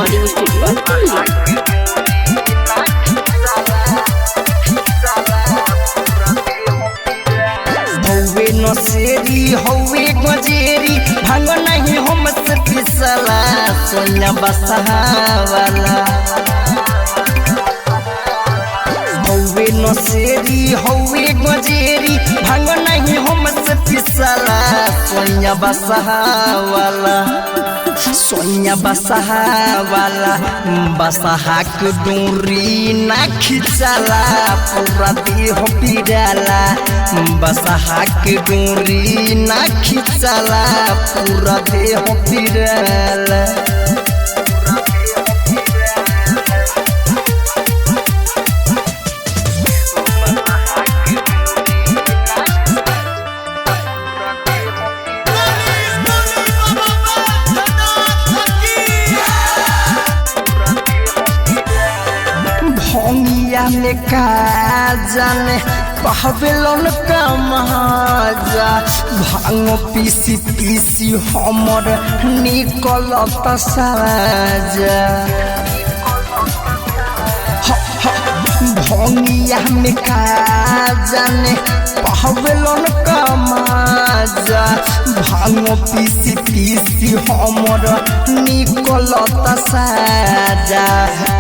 Recording studio Delhi. हौवे नसेरी हौवे गजेरी भांग नहीं हमसे पिसला सोनिया बसहावाला। हौवे नसेरी हौवे गजेरी भांग नहीं हमसे पिसला सोनिया बसहावाला। सोनिया बसहावाला बसहा के डोरी ना खिंचला पूरा देह पीड़ाला। बसहा के डोरी ना खिंचला पूरा देह पीड़ाला। भंगिया में का जाने पहबेलन का महाजा भांग पीसी पीसी हमर निकलत साजा। भंगिया में का जाने पहबेलन का महाजा भांग पीसी पीसी हमर निकलत साजा।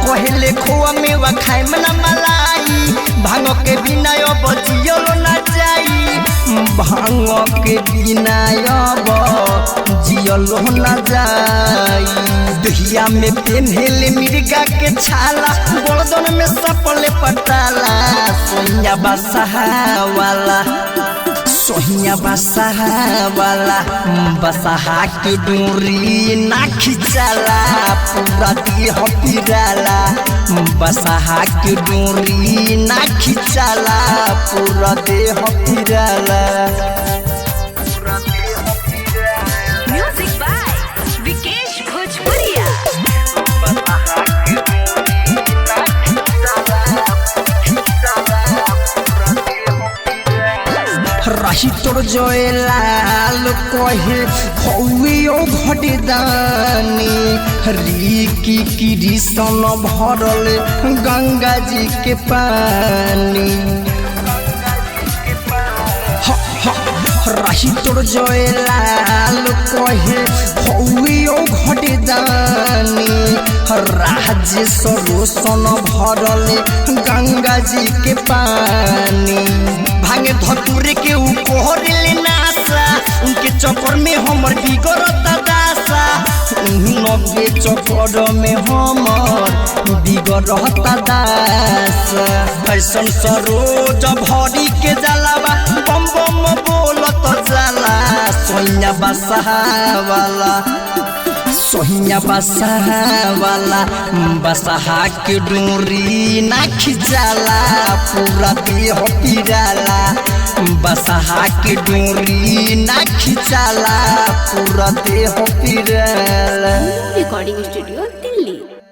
कहले खोआ मेवा खाए मना मलाई भांग के बिना अब जियल ना जाई। भांग के बिना अब जियल ना जाई। दहिया में पेन्हेले मिर्गा के छाला गोल्डन में सपले पटाला सोनिया बसहावाला। सोनिया बसहावाला बसहा के डोरी ना खिंचला पूरा देह पीड़ाला। बसहा के डोरी ना खिंचला पूरा देह पीड़ाला। म्यूजिक बाय विकेश भोजपुरिया। रही तोर जयलाल कहे हौवे ओ घटदानी रिकी कृष्ण भरल गंगा जी के पानी। रही तोर जयलाल कहे हौवे ओ घटदानी राजेश्वर रोशन भरल गंगा जी के पानी। भांगे धतूरे के ऊ कोहरे नासा उनके चक्कर में हमर बिगड़त दासा। उनके चक्कर में हमर बिगड़त दासा। फैशन सरोज भरी के जलावा बम बम बोलत जाला सोनिया बसहावाला। सोनिया बसहावाला बसहा के डोरी ना खिंचला पूरा देह पीड़ाला। बसहा के डोरी ना खिंचला पूरा देह पीड़ाला। Recording studio